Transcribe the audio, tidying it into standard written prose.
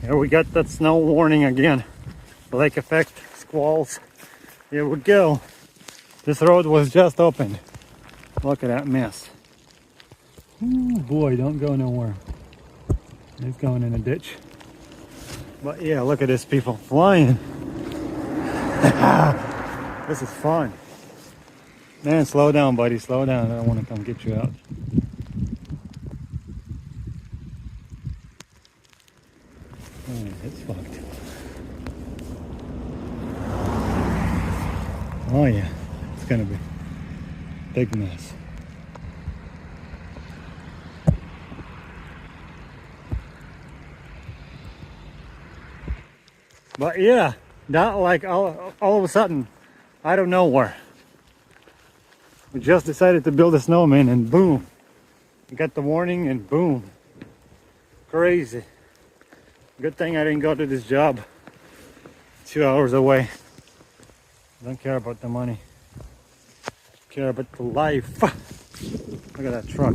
Here we got that snow warning again. Lake effect, squalls. Here we go. This road was just opened. Look at that mess. Ooh, boy, don't go nowhere. It's going in a ditch. But yeah, look at this, people flying. This is fun. Man, slow down, buddy, slow down. I don't want to come get you out. Oh, it's fucked. Oh yeah, it's gonna be a big mess. But yeah, not like all of a sudden, out of nowhere. We just decided to build a snowman and boom. We got the warning and boom. Crazy. Good thing I didn't go to this job 2 hours away. Don't care about the money. Care about the life. Look at that truck.